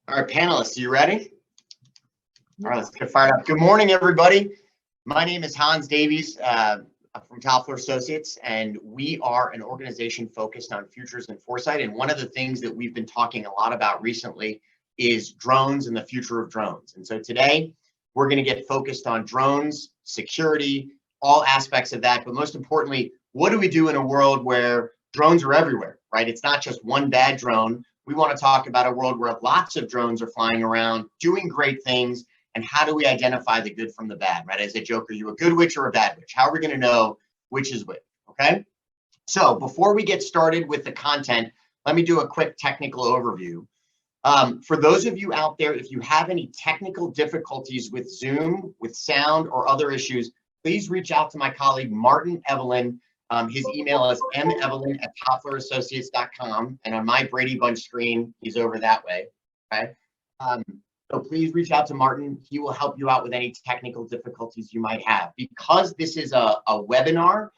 All right, panelists, you ready? All right, let's get fired up. Good morning, everybody. My name is Hans Davies from Toffler Associates, and we are an organization focused on futures and foresight. And one of the things that we've been talking a lot about recently is drones and the future of drones. And so today, we're going to get focused on drones, security, all aspects of that. But most importantly, what do we do in a world where drones are everywhere, right? It's not just one bad drone. We want to talk about a world where lots of drones are flying around, doing great things, and how do we identify the good from the bad, right? As a joke, are you a good witch or a bad witch? How are we going to know which is which, okay? So before we get started with the content, let me do a quick technical overview. For those of you out there, if you have any technical difficulties with Zoom, with sound, or other issues, please reach out to my colleague, Martin Evelyn. His email is mevelyn@tofflerassociates.com, and on my Brady Bunch screen, he's over that way, okay? So please reach out to Martin. He will help you out with any technical difficulties you might have. Because this is a webinar,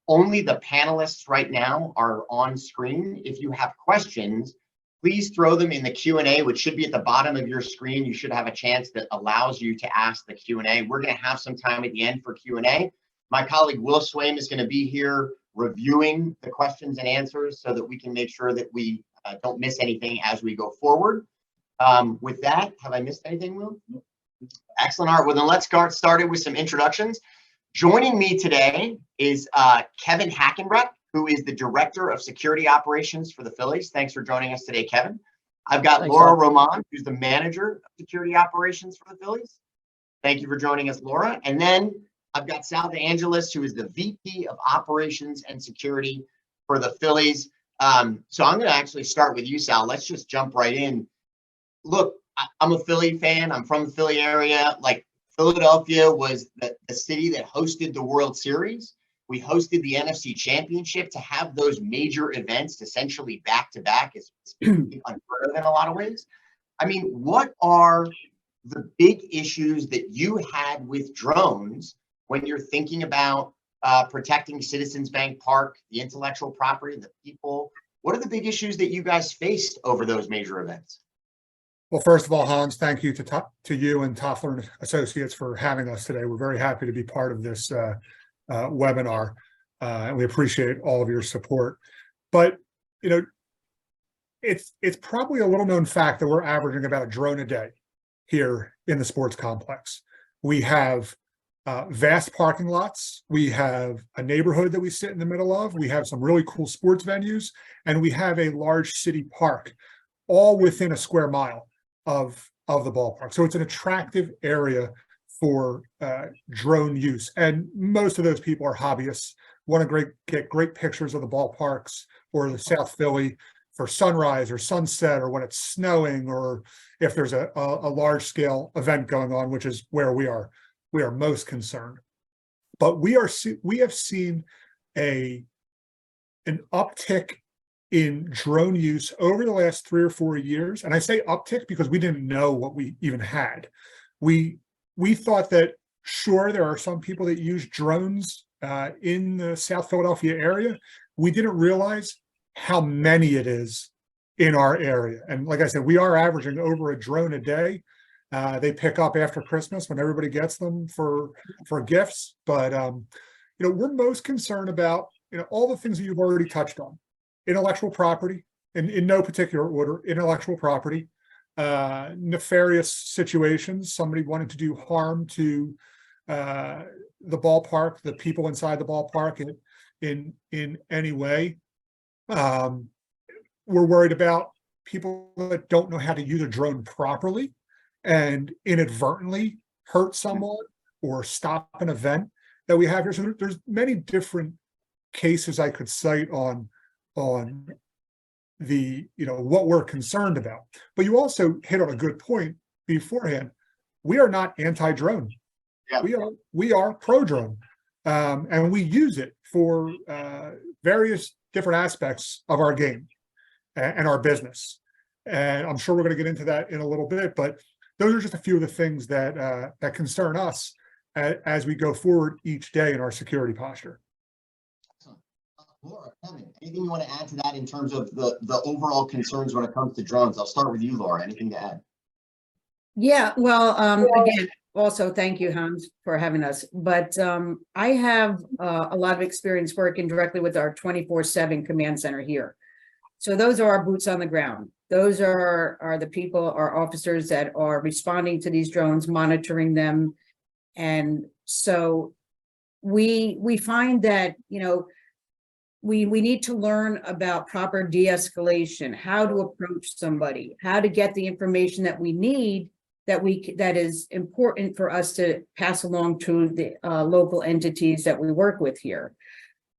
only the panelists right now are on screen. If you have questions, please throw them in the Q&A, which should be at the bottom of your screen. You should have a chance that allows you to ask the Q&A. We're going to have some time at the end for Q&A. My colleague Will Swaim is going to be here reviewing the questions and answers so that we can make sure that we don't miss anything as we go forward. With that, have I missed anything, Will? Nope. Excellent. All right, well then let's get started with some introductions. Joining me today is Kevin Hackenbrack, who is the Director of Security Operations for the Phillies. Thanks for joining us today, Kevin. I've got Laura Romond, who's the Manager of Security Operations for the Phillies. Thank you for joining us, Laura. And then I've got Sal DeAngelis, who is the VP of Operations and Security for the Phillies. So I'm going to actually start with you, Sal. Let's just jump right in. Look, I'm a Philly fan. I'm from the Philly area. Like, Philadelphia was the city that hosted the World Series. We hosted the NFC Championship. To have those major events essentially back to back is unheard of in a lot of ways. I mean, what are the big issues that you had with drones when you're thinking about protecting Citizens Bank Park, the intellectual property, the people? What are the big issues that you guys faced over those major events? Well, first of all, Hans, thank you to you and Toffler Associates for having us today. We're very happy to be part of this webinar, and we appreciate all of your support. But, you know, it's probably a little known fact that we're averaging about a drone a day here in the sports complex. We have vast parking lots. We have a neighborhood that we sit in the middle of. We have some really cool sports venues, and we have a large city park, all within a square mile of the ballpark. So it's an attractive area for drone use. And most of those people are hobbyists, want to get great pictures of the ballparks or the South Philly for sunrise or sunset, or when it's snowing, or if there's a large scale event going on, which is where we are most concerned. But we have seen an uptick in drone use over the last 3 or 4 years. And I say uptick because we didn't know what we even had. We thought that, sure, there are some people that use drones in the South Philadelphia area. We didn't realize how many it is in our area. And like I said, we are averaging over a drone a day. They pick up after Christmas when everybody gets them for gifts. But you know, we're most concerned about, you know, all the things that you've already touched on. Intellectual property, in no particular order, intellectual property, nefarious situations, somebody wanting to do harm to the ballpark, the people inside the ballpark in any way. We're worried about people that don't know how to use a drone properly and inadvertently hurt someone or stop an event that we have here. So there's many different cases I could cite on the, you know, what we're concerned about. But you also hit on a good point beforehand. We are not anti-drone. Yeah. We are pro-drone, and we use it for various different aspects of our game and our business. And I'm sure we're going to get into that in a little bit, but those are just a few of the things that that concern us as we go forward each day in our security posture. Laura, Kevin, anything you want to add to that in terms of the overall concerns when it comes to drones? I'll start with you, Laura. Anything to add? Yeah, well, again, also thank you, Hans, for having us. But I have a lot of experience working directly with our 24/7 command center here. So those are our boots on the ground. Those are the people, our officers that are responding to these drones, monitoring them. And so we find that, we need to learn about proper de-escalation, how to approach somebody, how to get the information that we need, that is important for us to pass along to the local entities that we work with here.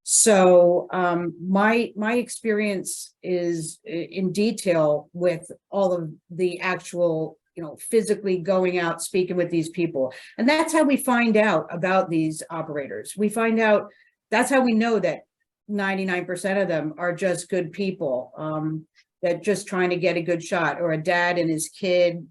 So my experience is in detail with all of the actual, physically going out, speaking with these people. And that's how we find out about these operators. That's how we know that 99% of them are just good people, that just trying to get a good shot, or a dad and his kid,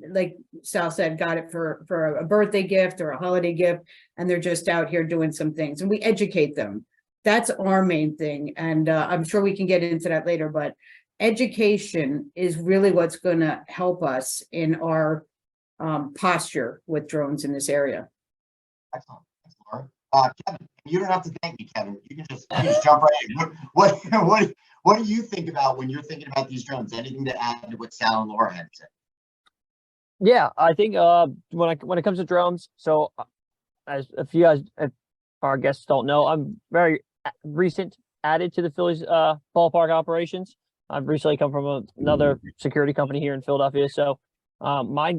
like Sal said, got it for a birthday gift or a holiday gift, and they're just out here doing some things, and we educate them. That's our main thing. And I'm sure we can get into that later, but education is really what's going to help us in our posture with drones in this area. Excellent. Thanks, Laura. Kevin, you don't have to thank me, Kevin. You can just jump right in. What do you think about when you're thinking about these drones? Anything to add to what Sal and Laura had to say? Yeah, I think when it comes to drones, so as if you guys, if our guests don't know, I'm very recent added to the Phillies ballpark operations. I've recently come from another security company here in Philadelphia. So my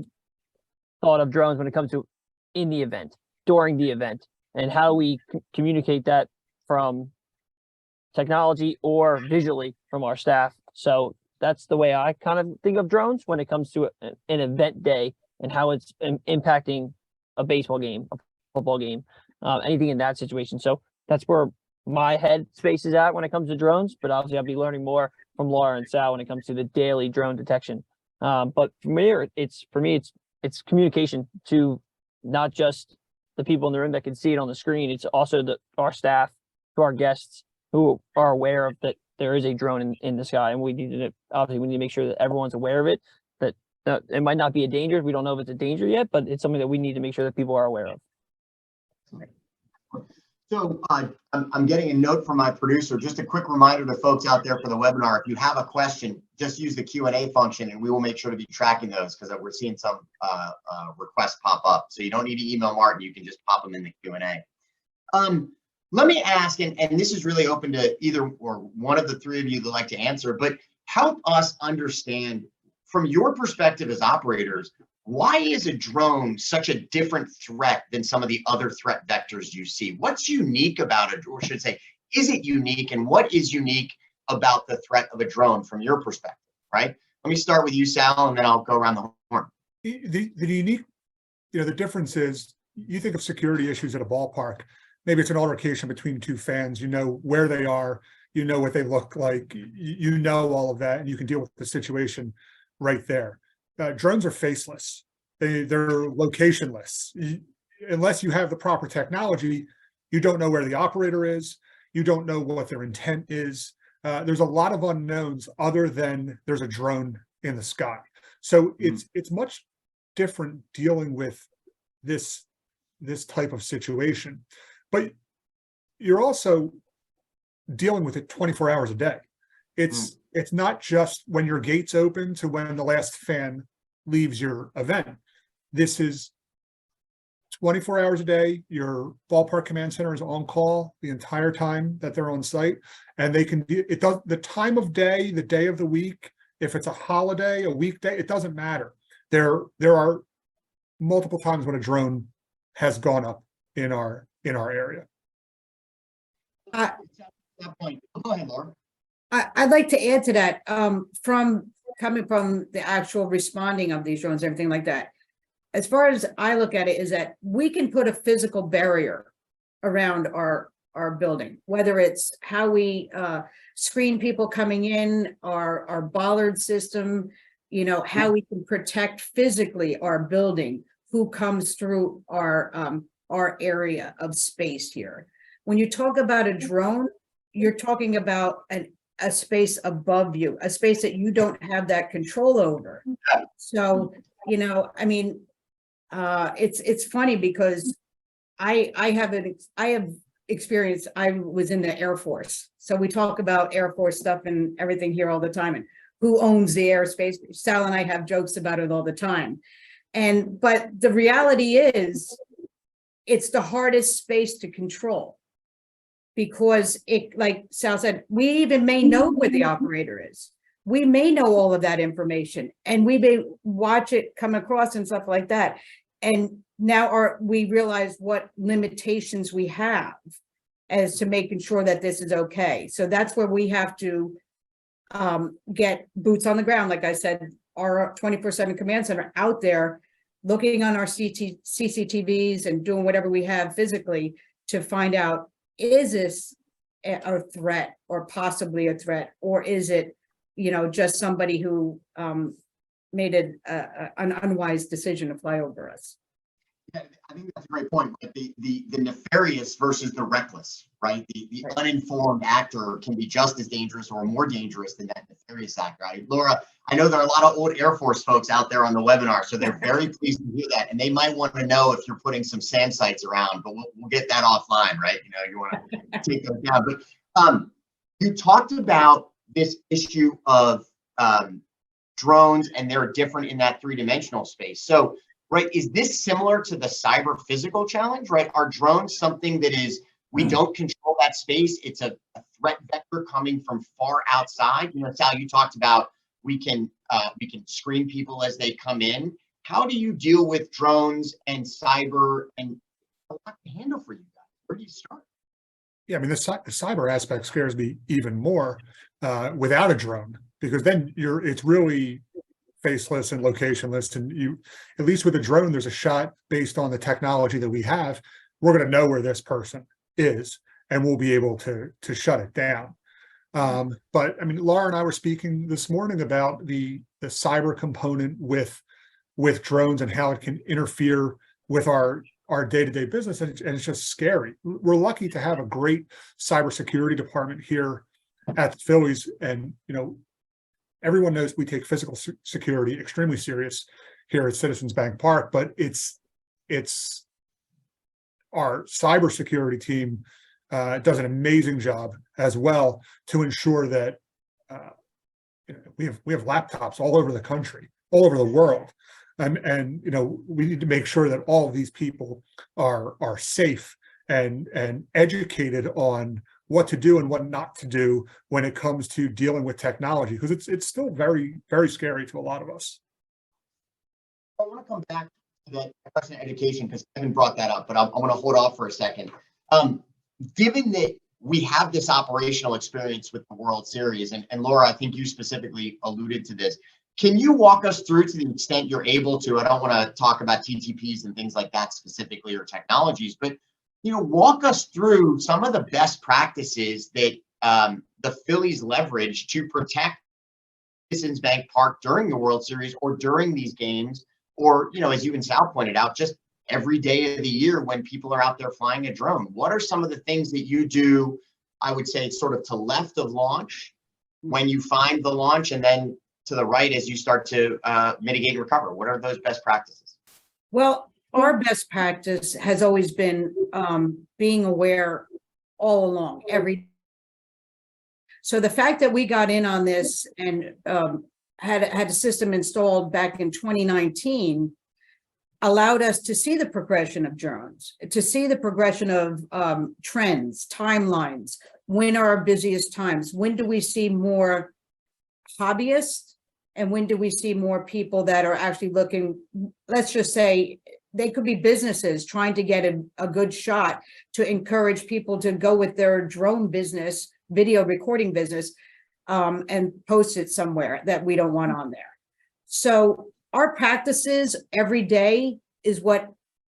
thought of drones when it comes to in the event, during the event, and how we communicate that from technology or visually from our staff. So that's the way I kind of think of drones when it comes to an event day and how it's impacting a baseball game, a football game, anything in that situation. So that's where my head space is at when it comes to drones, but obviously I'll be learning more from Laura and Sal when it comes to the daily drone detection. But for me, it's communication to not just the people in the room that can see it on the screen. It's also our staff, to our guests who are aware of that there is a drone in the sky, and we need to make sure that everyone's aware of it. That it might not be a danger. We don't know if it's a danger yet, but it's something that we need to make sure that people are aware of. So I'm getting a note from my producer. Just a quick reminder to folks out there for the webinar, if you have a question, just use the Q&A function and we will make sure to be tracking those, because we're seeing some requests pop up. So you don't need to email Martin, you can just pop them in the Q&A. Let me ask, and this is really open to either or one of the three of you that like to answer, but help us understand from your perspective as operators, why is a drone such a different threat than some of the other threat vectors you see? What's unique about it, or should I say, is it unique, and what is unique about the threat of a drone from your perspective, right? Let me start with you, Sal, and then I'll go around the horn. The unique, the difference is, you think of security issues at a ballpark, maybe it's an altercation between two fans, you know where they are, you know what they look like, you know all of that, and you can deal with the situation right there. Drones are faceless. They're locationless. Unless you have the proper technology, you don't know where the operator is. You don't know what their intent is. There's a lot of unknowns other than there's a drone in the sky. So it's much different dealing with this type of situation. But you're also dealing with it 24 hours a day. It's not just when your gates open to when the last fan leaves your event. This is 24 hours a day. Your ballpark command center is on call the entire time that they're on site, and they can be, the time of day, the day of the week, if it's a holiday, a weekday, it doesn't matter. There are multiple times when a drone has gone up in our area. That point. Go ahead, Laura. I'd like to add to that, from coming from the actual responding of these drones, everything like that. As far as I look at it, is that we can put a physical barrier around our building, whether it's how we screen people coming in, our bollard system, how we can protect physically our building, who comes through our area of space here. When you talk about a drone, you're talking about a space above you, a space that you don't have that control over. So I mean, it's funny because I have experience. I was in the Air Force, so we talk about Air Force stuff and everything here all the time, and who owns the airspace. Sal and I have jokes about it all the time, but the reality is, it's the hardest space to control, because it, like Sal said, we even may know where the operator is. We may know all of that information, and we may watch it come across and stuff like that. And now we realize what limitations we have as to making sure that this is okay. So that's where we have to get boots on the ground. Like I said, our 24/7 command center out there looking on our CCTVs and doing whatever we have physically to find out, is this a threat or possibly a threat, or is it, just somebody who made an unwise decision to fly over us. Yeah, I think that's a great point. But the nefarious versus the reckless, right? The uninformed actor can be just as dangerous or more dangerous than that nefarious actor. Right? Laura, I know there are a lot of old Air Force folks out there on the webinar, so they're very pleased to hear that, and they might want to know if you're putting some SAM sites around, but we'll get that offline, right? You want to take those down. But you talked about this issue of drones, and they're different in that three-dimensional space. So, right, is this similar to the cyber physical challenge, right? Are drones something that is, we don't control that space? It's a threat vector coming from far outside. Sal, you talked about we can screen people as they come in. How do you deal with drones and cyber, and a lot to handle for you guys? Where do you start? Yeah, I mean, the cyber aspect scares me even more without a drone, because then it's really faceless and locationless, and you, at least with a drone, there's a shot based on the technology that we have. We're going to know where this person is, and we'll be able to shut it down. But I mean, Laura and I were speaking this morning about the cyber component with drones and how it can interfere with our day-to-day business, and it's just scary. We're lucky to have a great cybersecurity department here at the Phillies, and everyone knows we take physical security extremely serious here at Citizens Bank Park, but it's our cybersecurity team does an amazing job as well to ensure that we have laptops all over the country, all over the world. And we need to make sure that all of these people are safe and educated on what to do and what not to do when it comes to dealing with technology, because it's still very, very scary to a lot of us. I want to come back to that question of education, because Kevin brought that up, but I want to hold off for a second. Given that we have this operational experience with the World Series, and Laura, I think you specifically alluded to this, can you walk us through, to the extent you're able to? I don't want to talk about TTPs and things like that specifically, or technologies, but walk us through some of the best practices that the Phillies leverage to protect Citizens Bank Park during the World Series, or during these games, or as you and Sal pointed out, just every day of the year when people are out there flying a drone. What are some of the things that you do, I would say, sort of to left of launch when you find the launch, and then to the right as you start to mitigate and recover? What are those best practices? Well, our best practice has always been being aware all along, so the fact that we got in on this and had a system installed back in 2019 allowed us to see the progression of drones, to see the progression of trends, timelines. When are our busiest times? When do we see more hobbyists? And when do we see more people that are actually looking, let's just say, they could be businesses trying to get a good shot to encourage people to go with their drone business, video recording business, and post it somewhere that we don't want on there. So our practices every day is what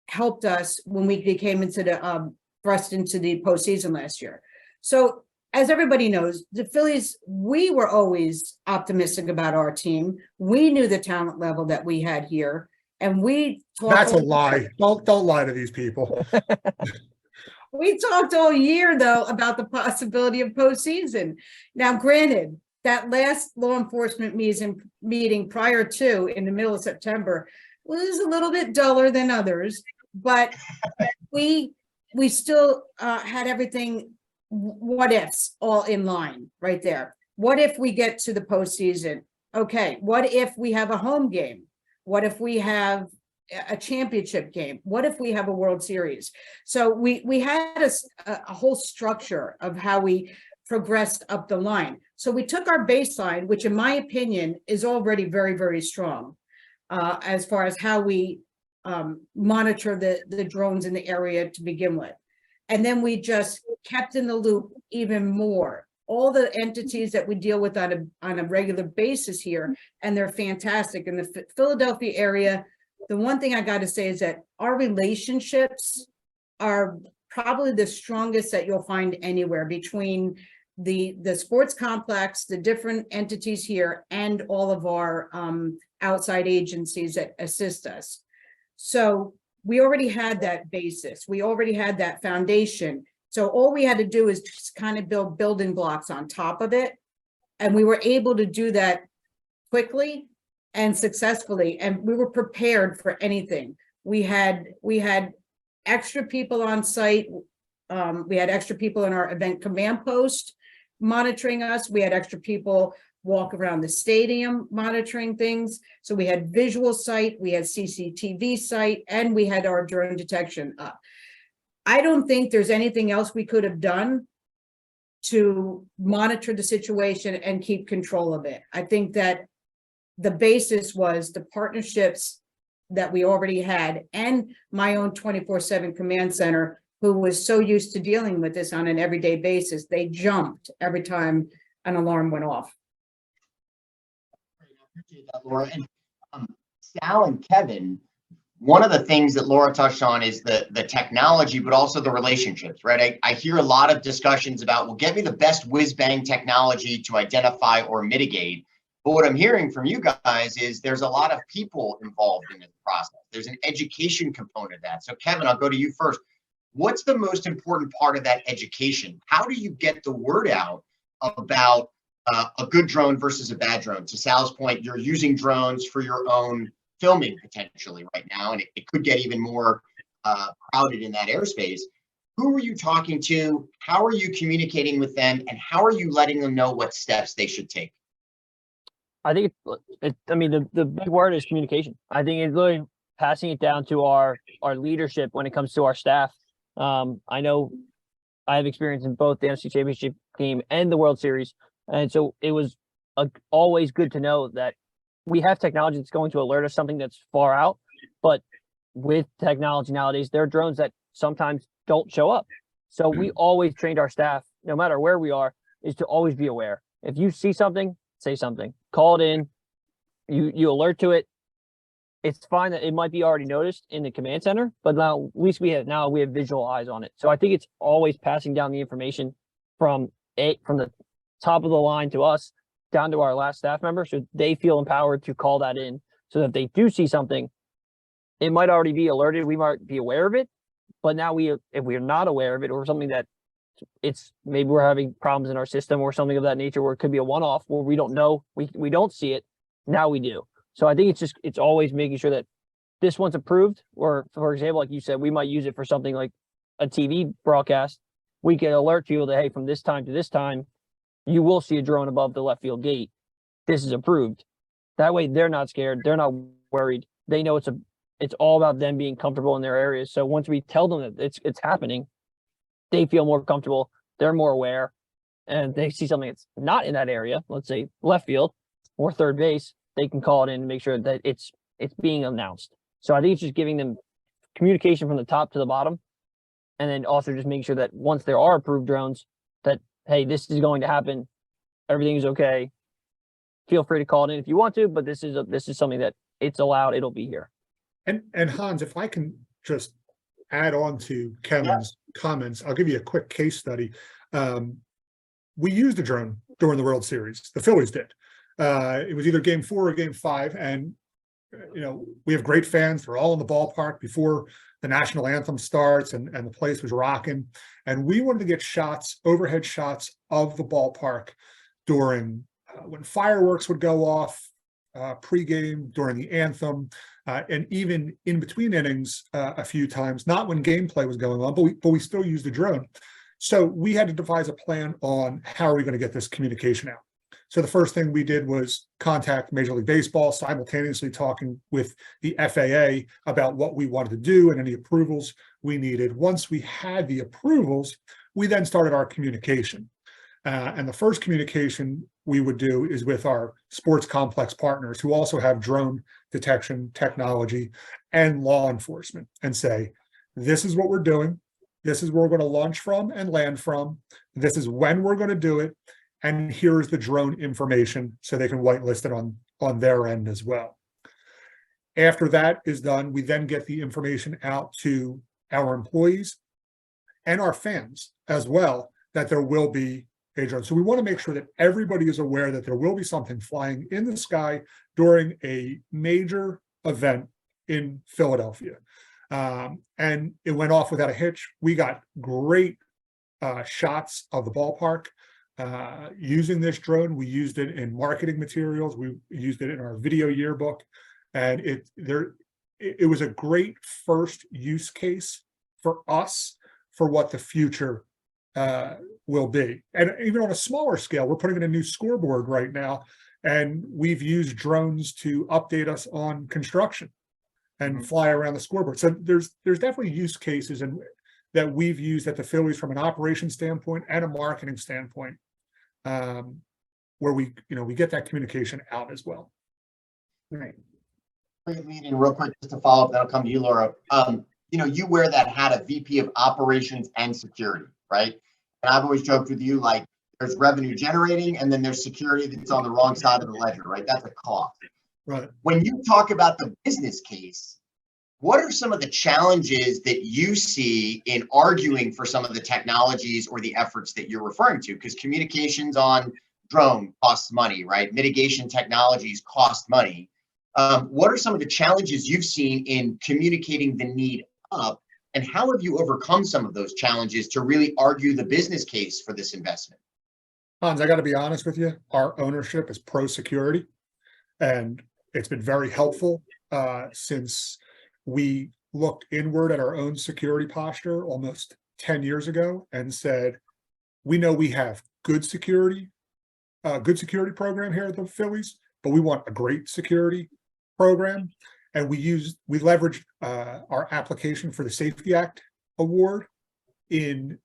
helped us when we came into the thrust into the postseason last year. So as everybody knows, the Phillies, we were always optimistic about our team. We knew the talent level that we had here, and we talked. That's a lie. Don't lie to these people. We talked all year, though, about the possibility of postseason. Now, granted, that last law enforcement meeting prior to, in the middle of September, was a little bit duller than others, but we still had everything, what ifs, all in line right there. What if we get to the postseason? Okay, what if we have a home game? What if we have a championship game? What if we have a World Series? So we had a whole structure of how we progressed up the line. So we took our baseline, which in my opinion is already very, very strong, as far as how we monitor the drones in the area to begin with. And then we just kept in the loop even more. All the entities that we deal with on a regular basis here, and they're fantastic. In the Philadelphia area, the one thing I got to say is that our relationships are probably the strongest that you'll find anywhere, between the sports complex, the different entities here, and all of our outside agencies that assist us. So we already had that basis. We already had that foundation. So all we had to do is just kind of build building blocks on top of it. And we were able to do that quickly and successfully. And we were prepared for anything. We had extra people on site. We had extra people in our event command post monitoring us. We had extra people walk around the stadium monitoring things. So we had visual sight, we had CCTV sight, and we had our drone detection up. I don't think there's anything else we could have done to monitor the situation and keep control of it. I think that the basis was the partnerships that we already had, and my own 24/7 command center, who was so used to dealing with this on an everyday basis. They jumped every time an alarm went off. I appreciate that, Laura. And Sal and Kevin, one of the things that Laura touched on is the technology, but also the relationships, right? I hear a lot of discussions about, well, get me the best whiz-bang technology to identify or mitigate. But what I'm hearing from you guys is there's a lot of people involved in this process. There's an education component of that. So Kevin, I'll go to you first. What's the most important part of that education? How do you get the word out about a good drone versus a bad drone? To Sal's point, you're using drones for your own filming potentially right now, and it could get even more crowded in that airspace. Who are you talking to? How are you communicating with them? And how are you letting them know what steps they should take? I think I mean, the big word is communication. I think it's really passing it down to our leadership when it comes to our staff. I know I have experience in both the NFC Championship game and the World Series. And so it was always good to know that we have technology that's going to alert us something that's far out. But with technology nowadays, there are drones that sometimes don't show up. So we always trained our staff, no matter where we are, is to always be aware. If you see something, say something, call it in, you alert to it. It's fine that it might be already noticed in the command center, but now at least we have visual eyes on it. So I think it's always passing down the information from the top of the line to us down to our last staff member, so they feel empowered to call that in, so that if they do see something, it might already be alerted, we might be aware of it, but now if we are not aware of it, or something that maybe we're having problems in our system or something of that nature, where it could be a one-off where we don't know, we don't see it, now we do. So I think it's always making sure that this one's approved, or for example, like you said, we might use it for something like a TV broadcast. We can alert you that, hey, from this time to this time, you will see a drone above the left field gate. This is approved. That way they're not scared. They're not worried. They know it's all about them being comfortable in their areas. So once we tell them that it's happening, they feel more comfortable. They're more aware, and they see something that's not in that area, let's say left field or third base, they can call it in and make sure that it's being announced. So I think it's just giving them communication from the top to the bottom, and then also just making sure that once there are approved drones, that, hey, this is going to happen, everything is okay. Feel free to call it in if you want to, but this is something that it's allowed. It'll be here. And Hans, if I can just add on to Kevin's comments, I'll give you a quick case study. We used a drone during the World Series. The Phillies did. It was either game 4 or game 5. And, we have great fans. They're all in the ballpark before the national anthem starts, and the place was rocking. And we wanted to get overhead shots of the ballpark during when fireworks would go off, pregame, during the anthem, and even in between innings a few times, not when gameplay was going on, but we still used the drone. So we had to devise a plan on how are we going to get this communication out. So the first thing we did was contact Major League Baseball, simultaneously talking with the FAA about what we wanted to do and any approvals we needed. Once we had the approvals, we then started our communication. And the first communication we would do is with our sports complex partners who also have drone detection technology and law enforcement, and say, this is what we're doing. This is where we're going to launch from and land from. This is when we're going to do it. And here's the drone information so they can whitelist it on their end as well. After that is done, we then get the information out to our employees and our fans as well, that there will be a drone. So we want to make sure that everybody is aware that there will be something flying in the sky during a major event in Philadelphia. And it went off without a hitch. We got great shots of the ballpark using this drone. We used it in marketing materials. We used it in our video yearbook, and it was a great first use case for us for what the future will be. And even on a smaller scale, we're putting in a new scoreboard right now, and we've used drones to update us on construction and fly around the scoreboard. So there's definitely use cases that we've used at the Phillies from an operations standpoint and a marketing standpoint, where we get that communication out as well. Right. Great lead-in, real quick, just to follow up, then I'll come to you, Laura. You wear that hat of VP of Operations and Security, right? And I've always joked with you, like, there's revenue generating, and then there's security that's on the wrong side of the ledger, right? That's a cost. Right. When you talk about the business case, what are some of the challenges that you see in arguing for some of the technologies or the efforts that you're referring to? Because communications on drone costs money, right? Mitigation technologies cost money. What are some of the challenges you've seen in communicating the need up, and how have you overcome some of those challenges to really argue the business case for this investment? Hans, I got to be honest with you. Our ownership is pro-security, and it's been very helpful since we looked inward at our own security posture almost 10 years ago and said, we know we have good security program here at the Phillies, but we want a great security program. And we leveraged our application for the Safety Act award in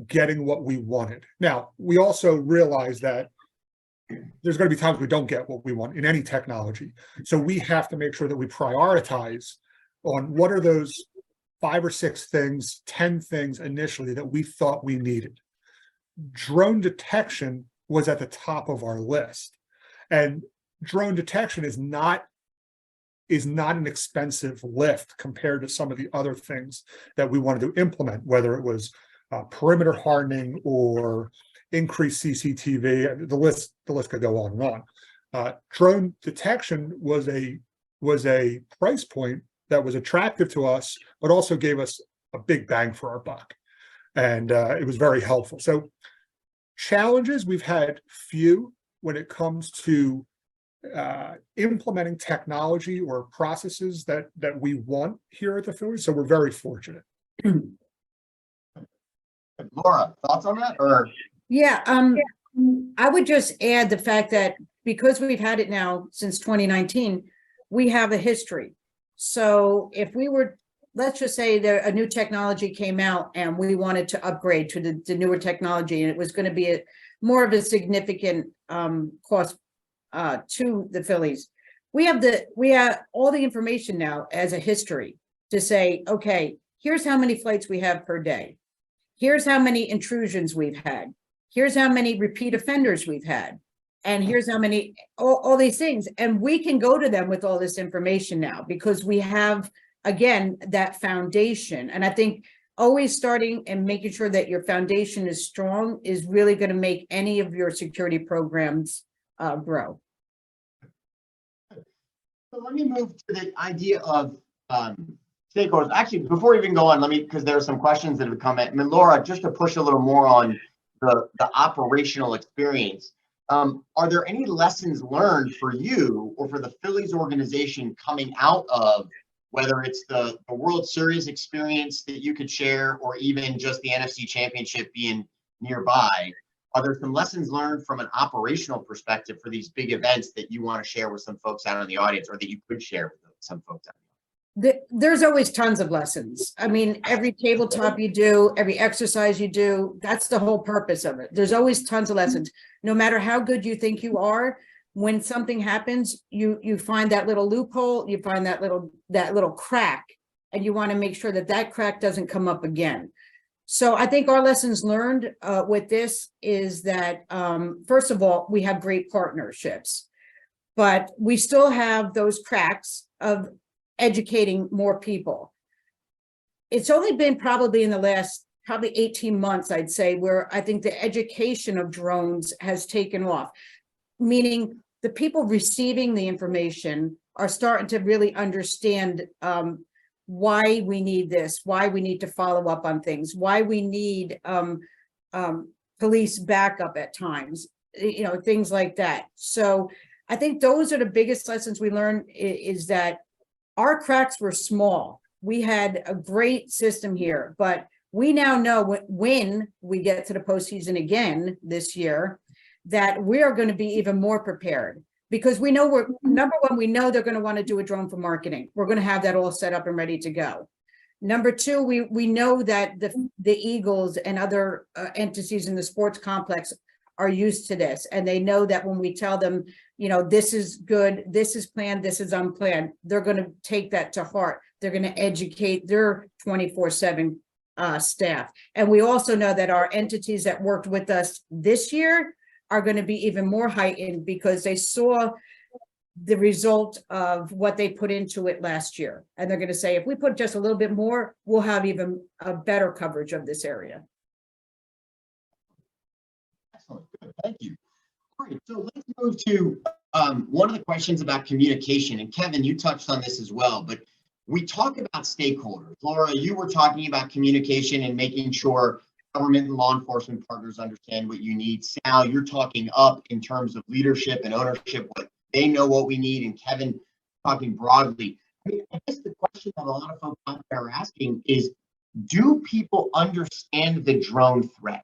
getting what we wanted. Now, we also realize that there's going to be times we don't get what we want in any technology. So we have to make sure that we prioritize on what are those 5 or 6 things, 10 things initially that we thought we needed. Drone detection was at the top of our list. And drone detection is not an expensive lift compared to some of the other things that we wanted to implement, whether it was perimeter hardening or increased CCTV. The list could go on and on. Drone detection was a price point that was attractive to us, but also gave us a big bang for our buck. And it was very helpful. So challenges, we've had few when it comes to implementing technology or processes that we want here at the Phillies. So we're very fortunate. Laura, thoughts on that? Or Yeah, I would just add the fact that because we've had it now since 2019, we have a history. So if we were, let's just say a new technology came out and we wanted to upgrade to the newer technology, and it was going to be more of a significant cost to the Phillies. We have all the information now as a history to say, okay, here's how many flights we have per day. Here's how many intrusions we've had. Here's how many repeat offenders we've had. And here's how many, all these things. And we can go to them with all this information now because we have, again, that foundation. And I think always starting and making sure that your foundation is strong is really going to make any of your security programs grow. So let me move to the idea of stakeholders. Actually, before we even go on, because there are some questions that have come in. I mean, Laura, just to push a little more on the operational experience. Are there any lessons learned for you or for the Phillies organization coming out of whether it's the World Series experience that you could share, or even just the NFC Championship being nearby? Are there some lessons learned from an operational perspective for these big events that you want to share with some folks out in the audience, or that you could share with some folks out There's always tons of lessons. I mean, every tabletop you do, every exercise you do, that's the whole purpose of it. There's always tons of lessons. No matter how good you think you are, when something happens, you find that little loophole, you find that little crack, and you want to make sure that that crack doesn't come up again. So I think our lessons learned with this is that, first of all, we have great partnerships, but we still have those cracks of educating more people. It's only been probably in the last 18 months, I'd say, where I think the education of drones has taken off, meaning the people receiving the information are starting to really understand why we need this, why we need to follow up on things, why we need police backup at times, things like that. So I think those are the biggest lessons we learned, is that our cracks were small. We had a great system here, but we now know when we get to the postseason again this year, that we are going to be even more prepared, because we know number one, we know they're going to want to do a drone for marketing. We're going to have that all set up and ready to go. Number two, we know that the Eagles and other entities in the sports complex are used to this, and they know that when we tell them, this is good, this is planned, this is unplanned, they're going to take that to heart. They're going to educate their 24/7 staff. And we also know that our entities that worked with us this year are going to be even more heightened, because they saw the result of what they put into it last year. And they're going to say, if we put just a little bit more, we'll have even a better coverage of this area. Excellent. Good. Thank you. All right. So let's move to one of the questions about communication. And Kevin, you touched on this as well, but we talk about stakeholders. Laura, you were talking about communication and making sure government and law enforcement partners understand what you need. Sal, you're talking up in terms of leadership and ownership, what they know what we need. And Kevin, talking broadly. I guess the question that a lot of folks out there are asking is, do people understand the drone threat?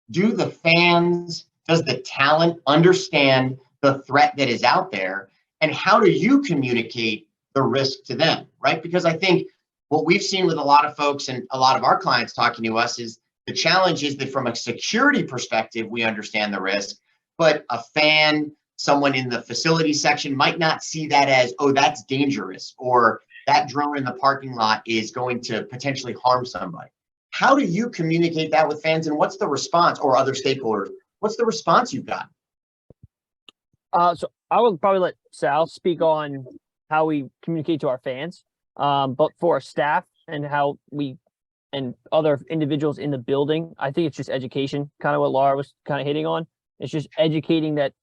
Do the fans, does the talent understand the threat that is out there? And how do you communicate the risk to them, right? Because I think what we've seen with a lot of folks and a lot of our clients talking to us is the challenge is that from a security perspective, we understand the risk, but a fan, someone in the facility section might not see that as, oh, that's dangerous, or that drone in the parking lot is going to potentially harm somebody. How do you communicate that with fans, and what's the response, or other stakeholders? What's the response you've got? So I would probably let Sal speak on how we communicate to our fans, but for our staff and how we and other individuals in the building, I think it's just education, kind of what Laura was kind of hitting on. It's just educating that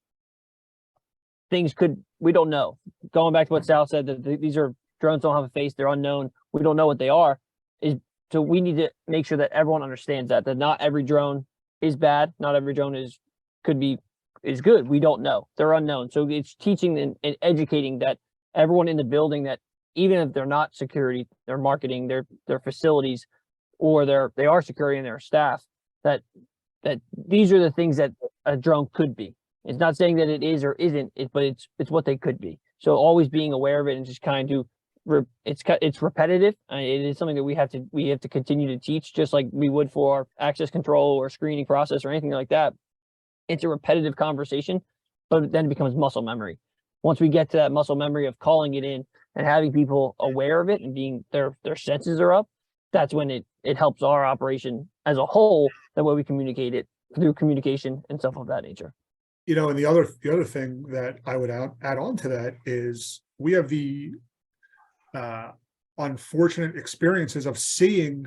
we don't know. Going back to what Sal said, that these are drones don't have a face, they're unknown, we don't know what they are. So we need to make sure that everyone understands that not every drone is bad, not every drone is good. We don't know. They're unknown. So it's teaching and educating that everyone in the building, that even if they're not security, they're marketing, their facilities, or they are security and their staff, that these are the things that a drone could be. It's not saying that it is or isn't, but it's what they could be. So always being aware of it and just kind of it's repetitive. It is something that we have to continue to teach, just like we would for our access control or screening process or anything like that. It's a repetitive conversation, but then it becomes muscle memory. Once we get to that muscle memory of calling it in and having people aware of it and being their senses are up, that's when it helps our operation as a whole, the way we communicate it through communication and stuff of that nature. And the other thing that I would add on to that is we have the unfortunate experiences of seeing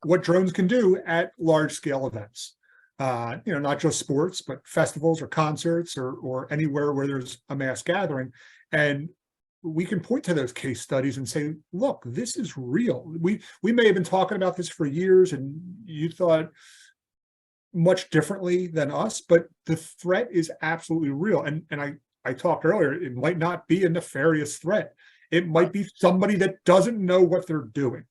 what drones can do at large scale events. Not just sports, but festivals or concerts or anywhere where there's a mass gathering. And we can point to those case studies and say, look, this is real. We may have been talking about this for years, and you thought much differently than us, but the threat is absolutely real. And I talked earlier, it might not be a nefarious threat. It might be somebody that doesn't know what they're doing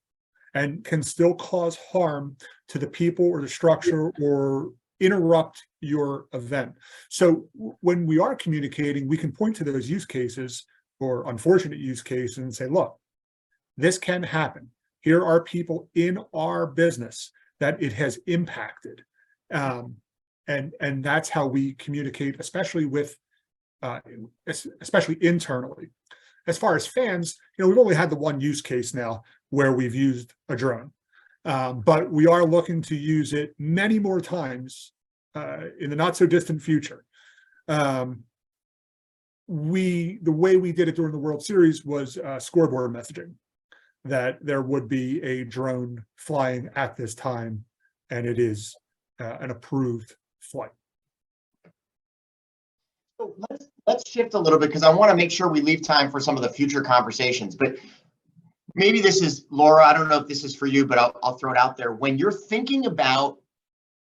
and can still cause harm to the people or the structure or interrupt your event. So when we are communicating, we can point to those use cases or unfortunate use cases and say, look, this can happen. Here are people in our business that it has impacted. And that's how we communicate, especially with, especially internally. As far as fans, we've only had the one use case now where we've used a drone, but we are looking to use it many more times in the not so distant future. The way we did it during the World Series was scoreboard messaging, that there would be a drone flying at this time, and it is an approved flight. So let's shift a little bit, because I want to make sure we leave time for some of the future conversations. But maybe this is, Laura, I don't know if this is for you, but I'll throw it out there. When you're thinking about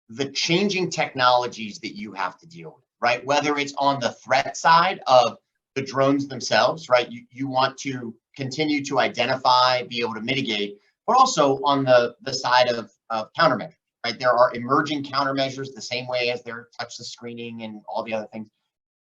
the changing technologies that you have to deal with, right? Whether it's on the threat side of the drones themselves, right? You want to continue to identify, be able to mitigate, but also on the side of countermeasures, right? There are emerging countermeasures the same way as there touchless screening and all the other things.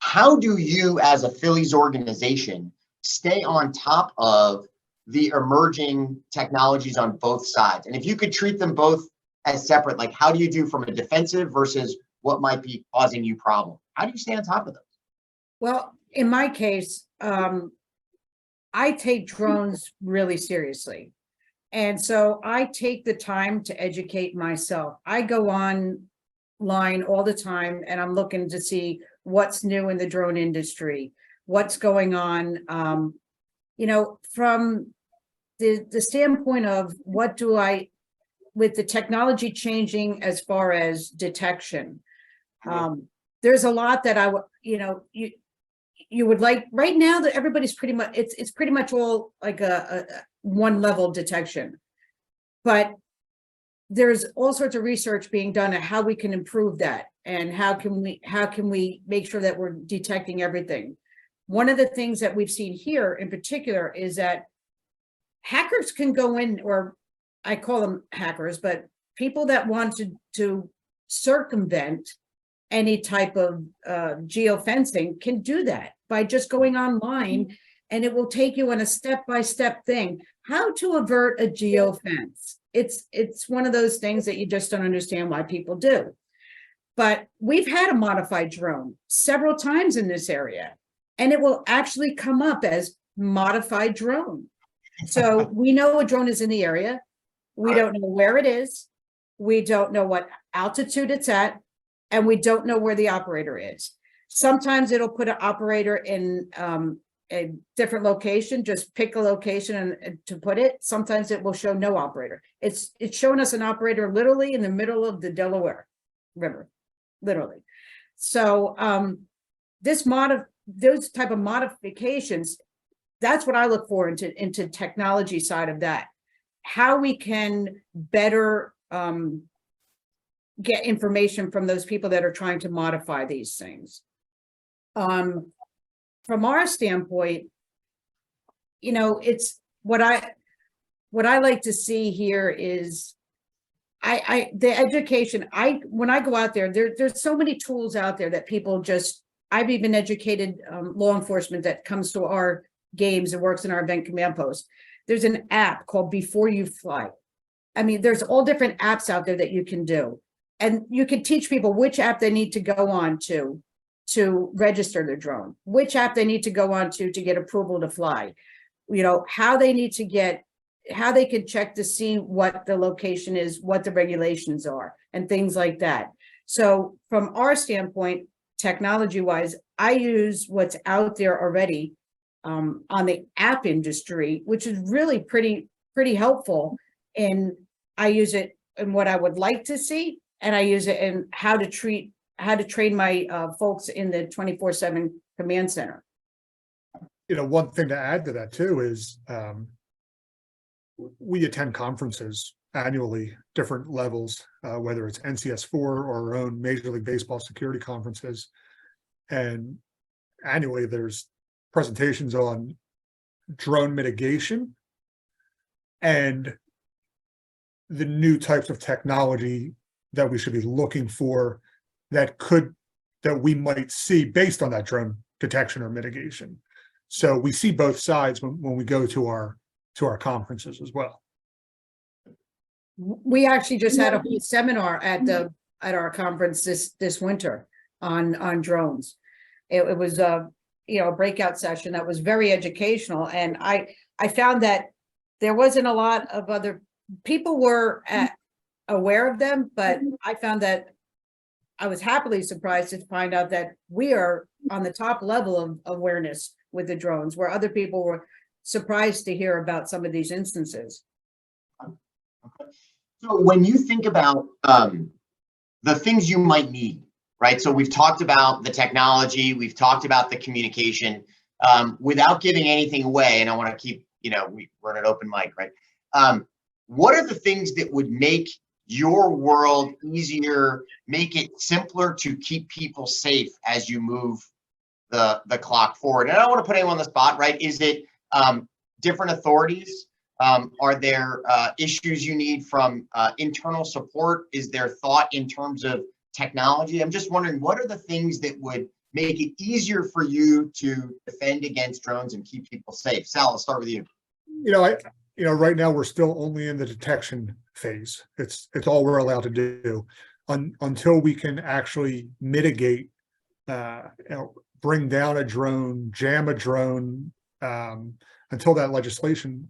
How do you, as a Phillies organization, stay on top of the emerging technologies on both sides? And if you could treat them both as separate, like how do you do from a defensive versus what might be causing you problems? How do you stay on top of those? Well, in my case, I take drones really seriously. And so I take the time to educate myself. I go online all the time and I'm looking to see what's new in the drone industry, what's going on, from the standpoint of what do I, with the technology changing as far as detection, there's a lot that you would like right now that everybody's pretty much, it's pretty much all like a one level detection, but there's all sorts of research being done on how we can improve that and how can we make sure that we're detecting everything. One of the things that we've seen here in particular is that hackers can go in, or I call them hackers, but people that want to circumvent any type of geofencing can do that by just going online, and it will take you on a step-by-step thing how to avert a geofence. It's one of those things that you just don't understand why people do. But we've had a modified drone several times in this area, and it will actually come up as modified drone. So we know a drone is in the area. We don't know where it is. We don't know what altitude it's at, and we don't know where the operator is. Sometimes it'll put an operator in a different location, just pick a location and to put it. Sometimes it will show no operator. It's showing us an operator literally in the middle of the Delaware River, literally. So those type of modifications, that's what I look for into technology side of that. How we can better get information from those people that are trying to modify these things. From our standpoint, it's what I like to see here is the education. When I go out there's so many tools out there that people I've even educated law enforcement that comes to our games and works in our event command post. There's an app called Before You Fly. I mean, there's all different apps out there that you can do. And you can teach people which app they need to go on to register their drone, which app they need to go on to get approval to fly, how they can check to see what the location is, what the regulations are, and things like that. So from our standpoint, technology wise, I use what's out there already on the app industry, which is really pretty helpful. And I use it in what I would like to see, and I use it in how to train my folks in the 24/7 command center. One thing to add to that too is we attend conferences annually, different levels, whether it's NCS4 or our own Major League Baseball security conferences. And annually, there's presentations on drone mitigation and the new types of technology that we should be looking for that we might see based on that drone detection or mitigation. So we see both sides when we go to our conferences as well. We actually just had a whole seminar at our conference this winter on drones. It was a breakout session that was very educational, and I found that there wasn't a lot of other people were aware of them, but I found that I was happily surprised to find out that we are on the top level of awareness with the drones, where other people were surprised to hear about some of these instances. Okay. So when you think about the things you might need, right? So we've talked about the technology, we've talked about the communication, without giving anything away, and I want to keep, we're in an open mic, right? What are the things that would make your world easier, make it simpler to keep people safe as you move the clock forward? And I don't want to put anyone on the spot, right? Is it different authorities? Are there issues you need from internal support? Is there thought in terms of technology? I'm just wondering, what are the things that would make it easier for you to defend against drones and keep people safe? Sal, I'll start with you. Right now we're still only in the detection phase. It's all we're allowed to do until we can actually mitigate, bring down a drone, jam a drone. Until that legislation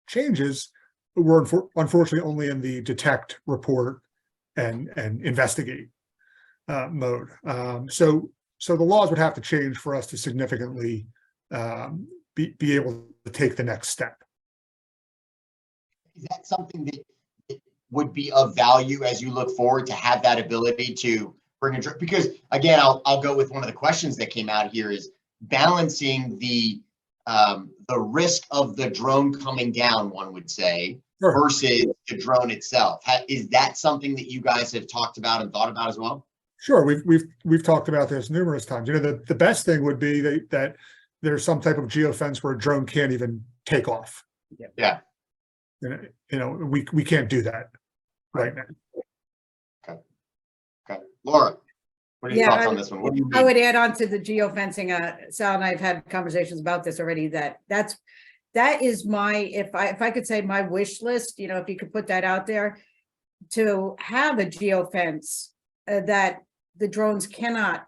changes, we're unfortunately only in the detect, report, and investigate mode. So the laws would have to change for us to significantly be able to take the next step. Is that something that would be of value as you look forward to have that ability to bring a drone? Because again, I'll go with one of the questions that came out here is balancing the risk of the drone coming down, one would say, Sure, versus the drone itself. Is that something that you guys have talked about and thought about as well? Sure. We've talked about this numerous times. The best thing would be that there's some type of geofence where a drone can't even take off. Yeah. We can't do that right now. Okay. Laura, what are your thoughts on this one? What do you I would add on to the geofencing. Sal and I have had conversations about this already. That is my, if I could say my wish list, if you could put that out there, to have a geofence that the drones cannot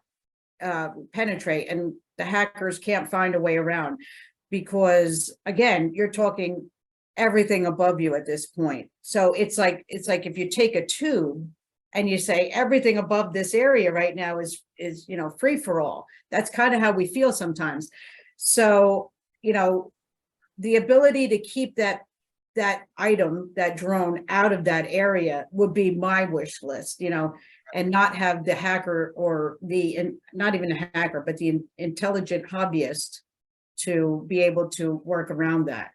penetrate and the hackers can't find a way around, because again, you're talking everything above you at this point. So it's like if you take a tube and you say everything above this area right now is free for all. That's kind of how we feel sometimes. So the ability to keep that item, that drone, out of that area would be my wish list, and not have the hacker or not even a hacker, but the intelligent hobbyist to be able to work around that.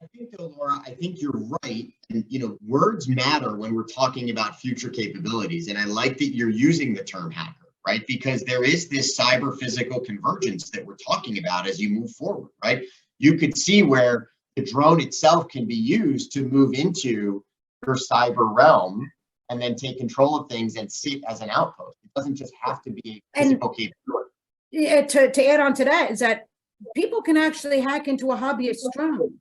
I think though, Laura, I think you're right. And, words matter when we're talking about future capabilities. And I like that you're using the term hacker, right? Because there is this cyber physical convergence that we're talking about as you move forward, right? You could see where the drone itself can be used to move into your cyber realm and then take control of things and sit as an outpost. It doesn't just have to be a physical capability. Yeah, to add on to that is that people can actually hack into a hobbyist drone.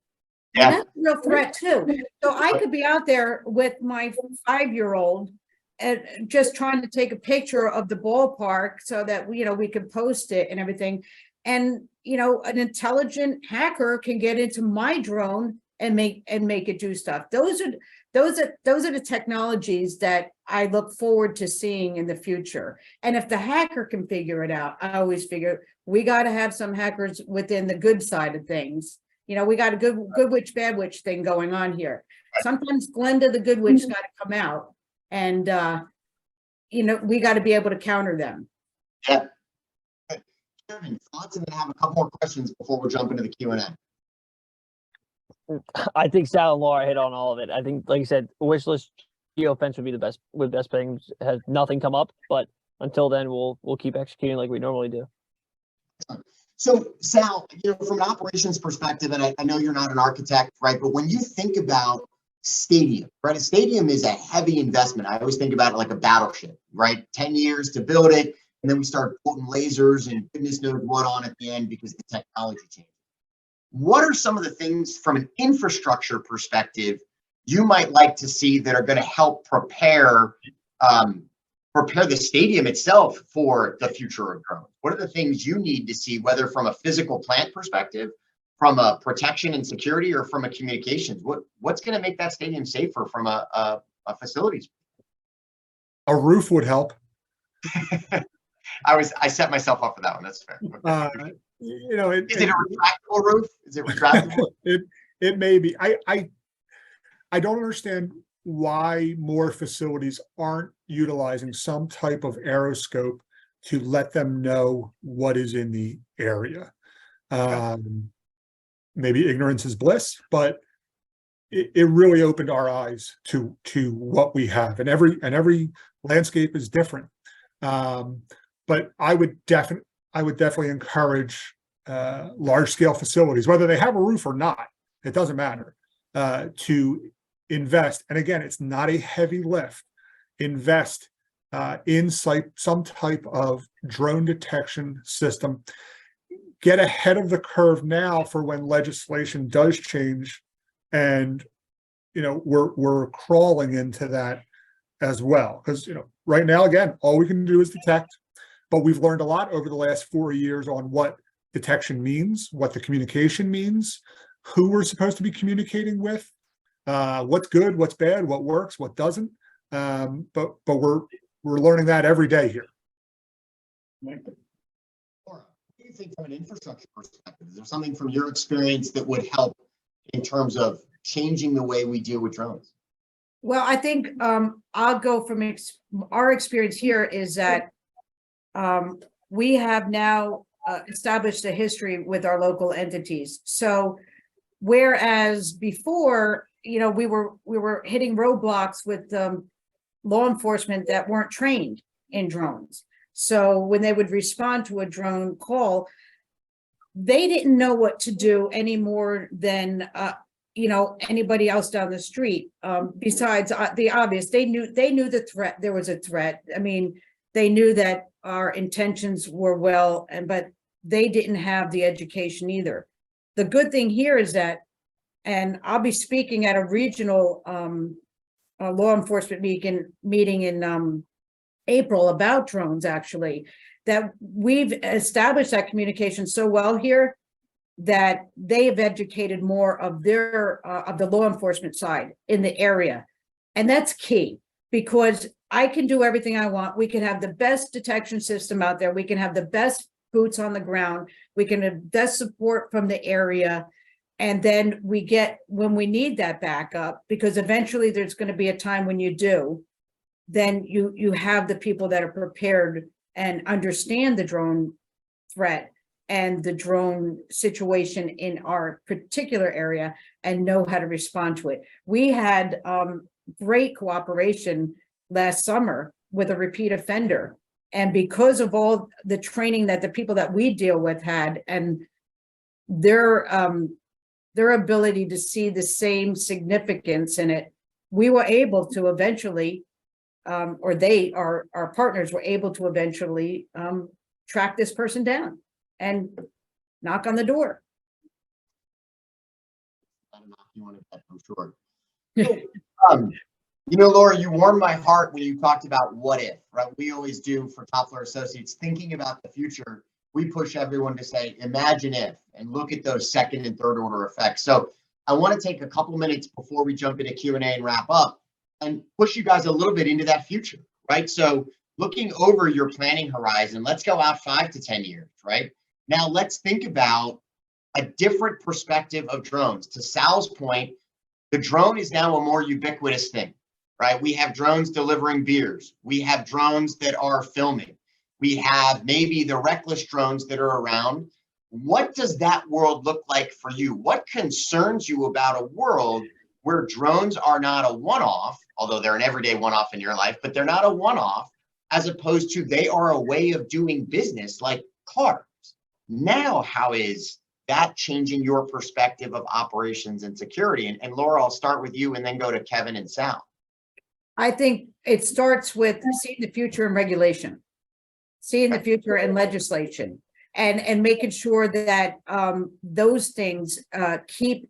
Yeah. And that's a real threat too. So I could be out there with my 5-year-old and just trying to take a picture of the ballpark so that we could post it and everything. And an intelligent hacker can get into my drone and make it do stuff. Those are the technologies that I look forward to seeing in the future. And if the hacker can figure it out, I always figure we got to have some hackers within the good side of things. We got a good witch, bad witch thing going on here. Sometimes Glenda, the good witch, got to come out, and we got to be able to counter them. Yeah. Kevin, thoughts, and then I have a couple more questions before we jump into the Q&A. I think Sal and Laura hit on all of it. I think, like I said, wish list geofence would be the best with best things. Has nothing come up, but until then, we'll keep executing like we normally do. So Sal, from an operations perspective, and I know you're not an architect, right? But when you think about stadium, right? A stadium is a heavy investment. I always think about it like a battleship, right? 10 years to build it. And then we start putting lasers and goodness knows what on at the end because the technology changes. What are some of the things from an infrastructure perspective you might like to see that are going to help prepare the stadium itself for the future of drones? What are the things you need to see, whether from a physical plant perspective, from a protection and security, or from a communications? What's going to make that stadium safer from a facilities? A roof would help. I set myself up for that one. That's fair. Is it a retractable roof? Is it retractable? It may be. I don't understand why more facilities aren't utilizing some type of aeroscope to let them know what is in the area. Maybe ignorance is bliss, but it really opened our eyes to what we have, and every landscape is different. But I would definitely encourage large scale facilities, whether they have a roof or not, it doesn't matter, to invest. And again, it's not a heavy lift. Invest in some type of drone detection system. Get ahead of the curve now for when legislation does change, and we're crawling into that as well. Because right now, again, all we can do is detect. But we've learned a lot over the last 4 years on what detection means, what the communication means, who we're supposed to be communicating with, what's good, what's bad, what works, what doesn't. But we're learning that every day here. Laura, what do you think from an infrastructure perspective? Is there something from your experience that would help in terms of changing the way we deal with drones? Well, I think I'll go from our experience here is that we have now established a history with our local entities. So whereas before, we were hitting roadblocks with law enforcement that weren't trained in drones. So when they would respond to a drone call, they didn't know what to do any more than anybody else down the street. Besides the obvious, they knew the threat. There was a threat. I mean, they knew that our intentions were well, but they didn't have the education either. The good thing here is that, and I'll be speaking at a regional law enforcement meeting in April about drones, actually, that we've established that communication so well here that they have educated more of the law enforcement side in the area. And that's key, because I can do everything I want. We can have the best detection system out there. We can have the best boots on the ground. We can have best support from the area. And then when we need that backup, because eventually there's going to be a time when you do, then you have the people that are prepared and understand the drone threat and the drone situation in our particular area and know how to respond to it. We had great cooperation last summer with a repeat offender. And because of all the training that the people that we deal with had, and their ability to see the same significance in it, we were able to eventually, our partners were able to eventually track this person down and knock on the door. For sure. Laura, you warmed my heart when you talked about what if, right? We always do for Toffler Associates, thinking about the future. We push everyone to say, imagine if, and look at those second and third order effects. So I want to take a couple minutes before we jump into Q&A and wrap up and push you guys a little bit into that future, right? So looking over your planning horizon, let's go out 5 to 10 years, right? Now let's think about a different perspective of drones. To Sal's point, the drone is now a more ubiquitous thing, right? We have drones delivering beers. We have drones that are filming. We have maybe the reckless drones that are around What does that world look like for you? What concerns you about a world where drones are not a one-off, although they're an everyday one-off in your life, but they're not a one-off, as opposed to they are a way of doing business like cars. Now, how is that changing your perspective of operations and security? And Laura, I'll start with you and then go to Kevin and Sal. I think it starts with seeing the future in regulation, seeing the future in legislation, and making sure that those things keep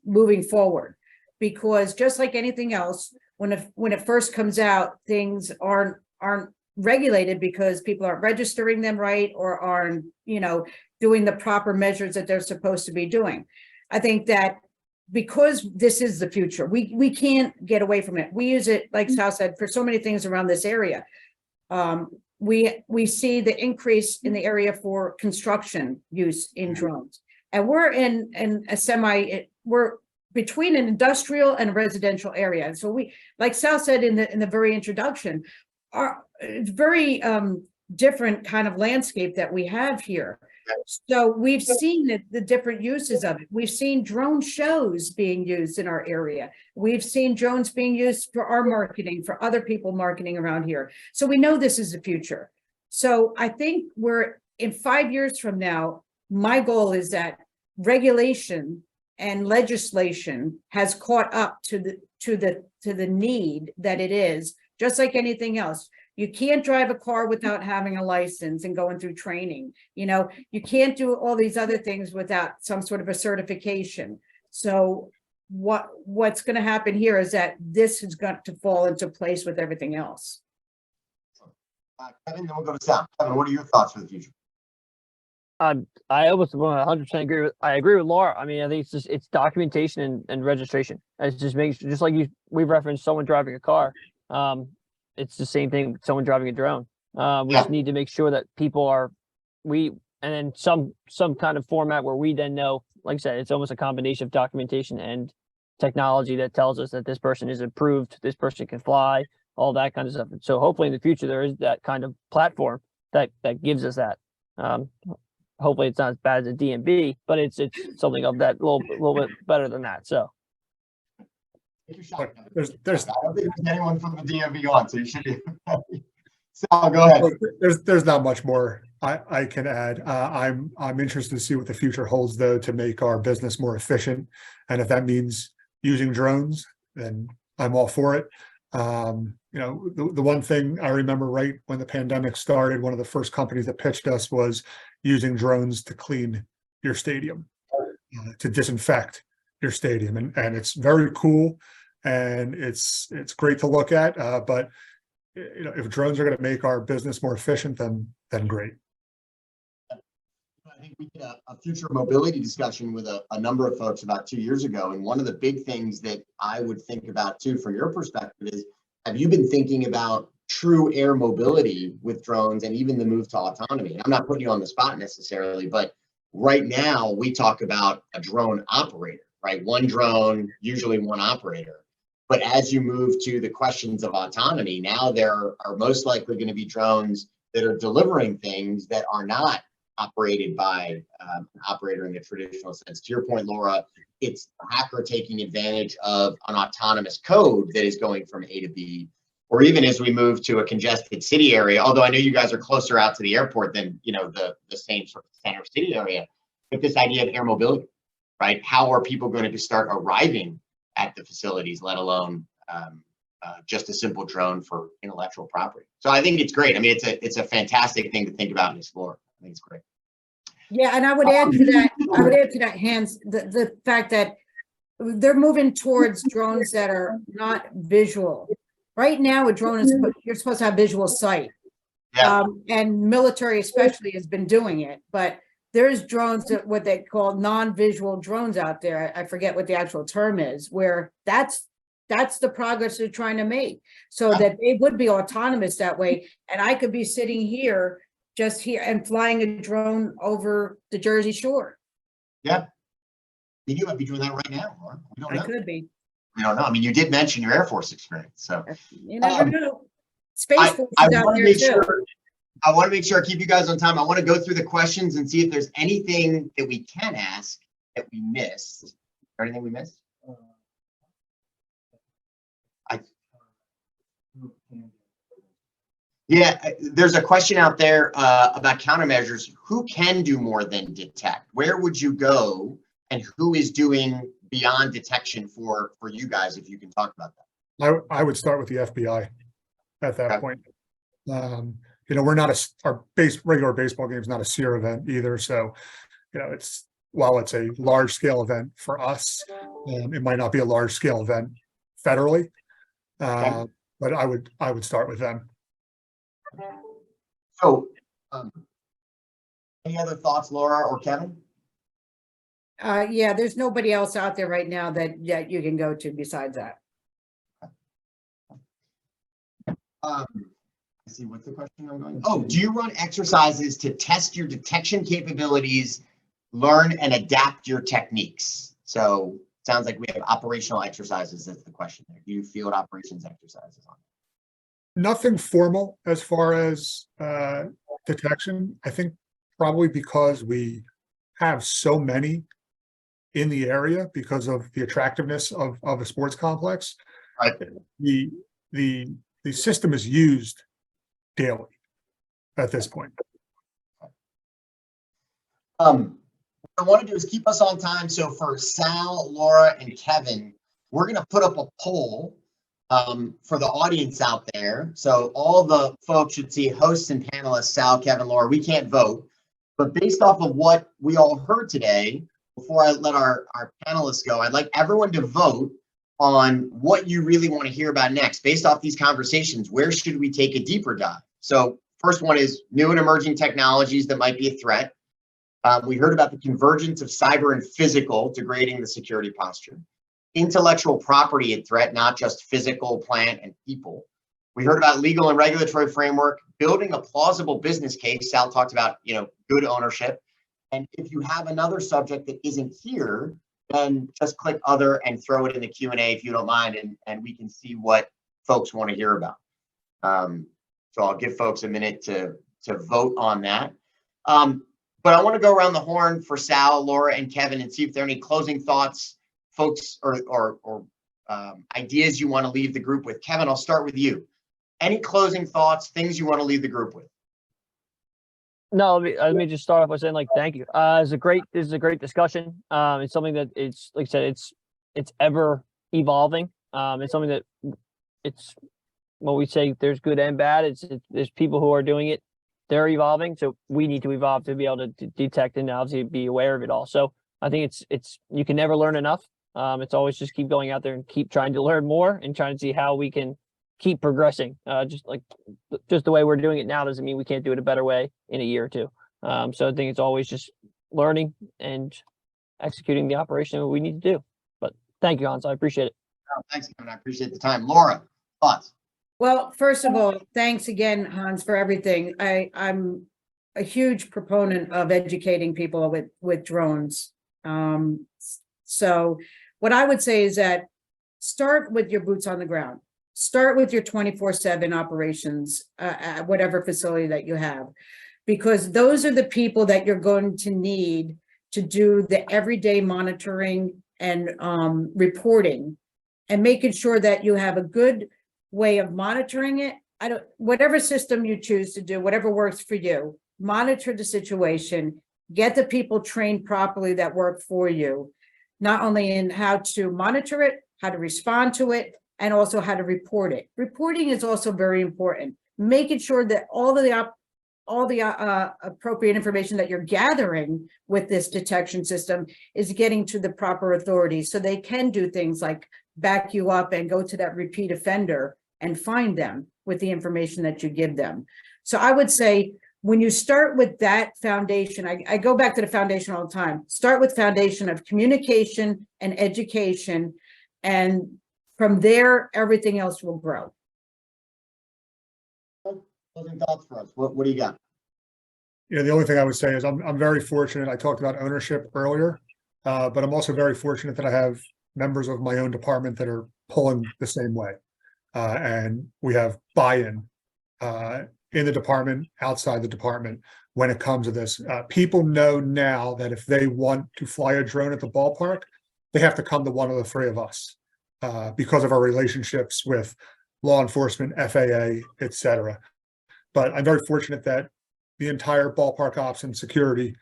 moving forward. Because just like anything else, when it first comes out, things aren't regulated because people aren't registering them right or aren't, doing the proper measures that they're supposed to be doing. I think that because this is the future, we can't get away from it. We use it, like Sal said, for so many things around this area. We see the increase in the area for construction use in drones, and we're in a we're between an industrial and a residential area. And so we, like Sal said in the very introduction, are very different kind of landscape that we have here. So we've seen the different uses of it. We've seen drone shows being used in our area. We've seen drones being used for our marketing, for other people marketing around here. So we know this is the future. So I think we're in 5 years from now, my goal is that regulation and legislation has caught up to the need that it is, just like anything else. You can't drive a car without having a license and going through training. You can't do all these other things without some sort of a certification. So what's going to happen here is that this has got to fall into place with everything else. Kevin, then we'll go to Sal. Kevin, what are your thoughts for the future? I almost 100% agree with. I agree with Laura. I mean, I think it's documentation and registration. It's just making sure, just like we referenced someone driving a car. It's the same thing with someone driving a drone. We just need to make sure that people and then some kind of format where we then know, like I said, it's almost a combination of documentation and technology that tells us that this person is approved, this person can fly, all that kind of stuff. So hopefully in the future there is that kind of platform that gives us that. Hopefully it's not as bad as a DMB, but it's something of that little bit better than that. So. There's I don't think there's anyone from the DMV on, so you should be. Sal, go ahead. There's not much more I can add. I'm interested to see what the future holds, though, to make our business more efficient. And if that means using drones, then I'm all for it. The one thing I remember right when the pandemic started, one of the first companies that pitched us was using drones to clean your stadium, to disinfect your stadium. And it's very cool. And it's great to look at, but if drones are going to make our business more efficient, then great. I think we did a future mobility discussion with a number of folks about 2 years ago, and one of the big things that I would think about too, from your perspective, is have you been thinking about true air mobility with drones and even the move to autonomy? I'm not putting you on the spot necessarily, but right now we talk about a drone operator, right? One drone, usually one operator. But as you move to the questions of autonomy, now there are most likely going to be drones that are delivering things that are not operated by an operator in the traditional sense. To your point, Laura, it's a hacker taking advantage of an autonomous code that is going from A to B, or even as we move to a congested city area, although I know you guys are closer out to the airport than the same sort of center city area, but this idea of air mobility, right? How are people going to start arriving at the facilities, let alone just a simple drone for intellectual property? So I think it's great. I mean, it's a fantastic thing to think about and explore. I think it's great. Yeah, and I would add to that, Hans, the fact that they're moving towards drones that are not visual. Right now, a drone is, you're supposed to have visual sight. Yeah. And military especially has been doing it, but there's drones that what they call non-visual drones out there. I forget what the actual term is, where that's the progress they're trying to make, so that they would be autonomous that way. And I could be sitting here, just here, and flying a drone over the Jersey Shore. Yeah. You might be doing that right now, Laura. We don't know. I could be. We don't know. I mean, you did mention your Air Force experience, so You never know. Space Force I is out want to there make too. sure. I want to make sure I keep you guys on time. I want to go through the questions and see if there's anything that we can ask that we missed. Or anything we missed? Yeah, there's a question out there about countermeasures. Who can do more than detect? Where would you go, and who is doing beyond detection for you guys? If you can talk about that. I would start with the FBI at that Okay. point. We're not our regular baseball game is not a SEER event either. So, while it's a large scale event for us, it might not be a large scale event federally. But I would start with them. So, any other thoughts, Laura or Kevin? Yeah, there's nobody else out there right now that you can go to besides that. Let's see, what's the question I'm going? Oh, do you run exercises to test your detection capabilities, learn and adapt your techniques? So sounds like we have operational exercises. That's the question there. Do you field operations exercises on? Nothing formal as far as detection. I think probably because we have so many in the area because of the attractiveness of a sports complex. Right. The system is used daily at this point. What I want to do is keep us on time. So for Sal, Laura, and Kevin, we're going to put up a poll for the audience out there. So all the folks should see hosts and panelists, Sal, Kevin, Laura. We can't vote, but based off of what we all heard today, before I let our panelists go, I'd like everyone to vote on what you really want to hear about next. Based off these conversations, where should we take a deeper dive? So first one is new and emerging technologies that might be a threat. We heard about the convergence of cyber and physical degrading the security posture. Intellectual property at threat, not just physical, plant, and people. We heard about legal and regulatory framework, building a plausible business case. Sal talked about, good ownership. And if you have another subject that isn't here, then just click other and throw it in the Q&A if you don't mind, and we can see what folks want to hear about. So I'll give folks a minute to vote on that. But I want to go around the horn for Sal, Laura, and Kevin and see if there are any closing thoughts, folks, or ideas you want to leave the group with. Kevin, I'll start with you. Any closing thoughts, things you want to leave the group with? No, let me just start off by saying, thank you. This is a great discussion. It's something that it's, like I said, it's ever evolving. It's something that it's when we say there's good and bad. There's people who are doing it. They're evolving, so we need to evolve to be able to detect and obviously be aware of it all. So I think it's you can never learn enough. It's always just keep going out there and keep trying to learn more and trying to see how we can keep progressing. Just the way we're doing it now doesn't mean we can't do it a better way in a year or two. So I think it's always just learning and executing the operation that we need to do. But thank you, Hans. I appreciate it. Oh, thanks, Kevin. I appreciate the time. Laura, thoughts? Well, first of all, thanks again, Hans, for everything. I'm a huge proponent of educating people with drones. So what I would say is that start with your boots on the ground. Start with your 24/7 operations at whatever facility that you have, because those are the people that you're going to need to do the everyday monitoring and reporting and making sure that you have a good way of monitoring it. Whatever system you choose to do, whatever works for you, monitor the situation, get the people trained properly that work for you, not only in how to monitor it, how to respond to it, and also how to report it. Reporting is also very important. Making sure that all the appropriate information that you're gathering with this detection system is getting to the proper authorities so they can do things like back you up and go to that repeat offender and find them with the information that you give them. So I would say when you start with that foundation, I go back to the foundation all the time. Start with foundation of communication and education, and from there, everything else will grow. Closing thoughts for us. What do you got? The only thing I would say is I'm very fortunate. I talked about ownership earlier, but I'm also very fortunate that I have members of my own department that are pulling the same way. And we have buy-in in the department, outside the department, when it comes to this. People know now that if they want to fly a drone at the ballpark, they have to come to one of the three of us because of our relationships with law enforcement, FAA, et cetera. But I'm very fortunate that the entire ballpark ops and security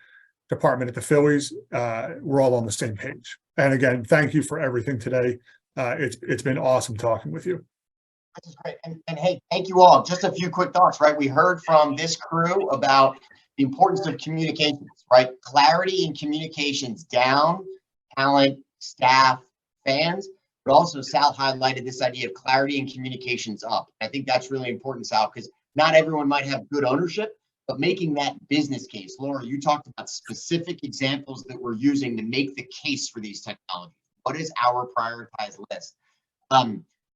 department at the Phillies, we're all on the same page. And again, thank you for everything today. It's been awesome talking with you. This is great. And hey, thank you all. Just a few quick thoughts, right? We heard from this crew about the importance of communications, right? Clarity in communications down, talent, staff, fans, but also Sal highlighted this idea of clarity and communications up. I think that's really important, Sal, because not everyone might have good ownership, but making that business case. Laura, you talked about specific examples that we're using to make the case for these technologies. What is our prioritized list?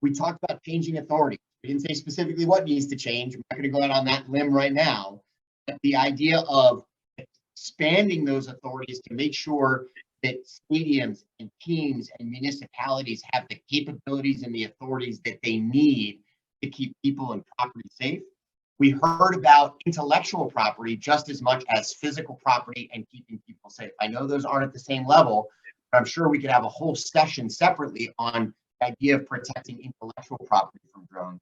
We talked about changing authority. We didn't say specifically what needs to change. I'm not going to go out on that limb right now. But the idea of expanding those authorities to make sure that stadiums and teams and municipalities have the capabilities and the authorities that they need to keep people and property safe. We heard about intellectual property just as much as physical property and keeping people safe. I know those aren't at the same level, but I'm sure we could have a whole session separately on the idea of protecting intellectual property from drones.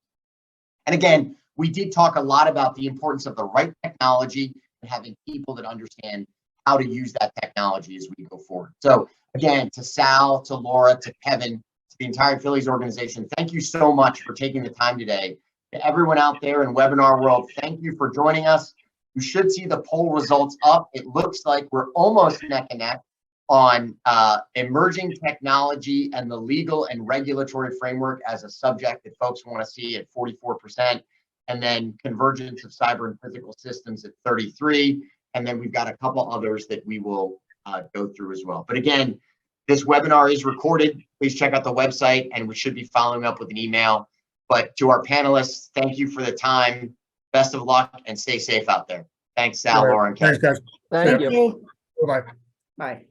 And again, we did talk a lot about the importance of the right technology and having people that understand how to use that technology as we go forward. So again, to Sal, to Laura, to Kevin, to the entire Phillies organization, thank you so much for taking the time today. To everyone out there in webinar world, thank you for joining us. You should see the poll results up. It looks like we're almost neck and neck on emerging technology and the legal and regulatory framework as a subject that folks want to see at 44%, and then convergence of cyber and physical systems at 33%. And then we've got a couple others that we will go through as well. But again, this webinar is recorded. Please check out the website, and we should be following up with an email. But to our panelists, thank you for the time. Best of luck and stay safe out there. Thanks, Sal, Laura, and Kevin. Thanks, guys. Thank you. Bye-bye. Bye.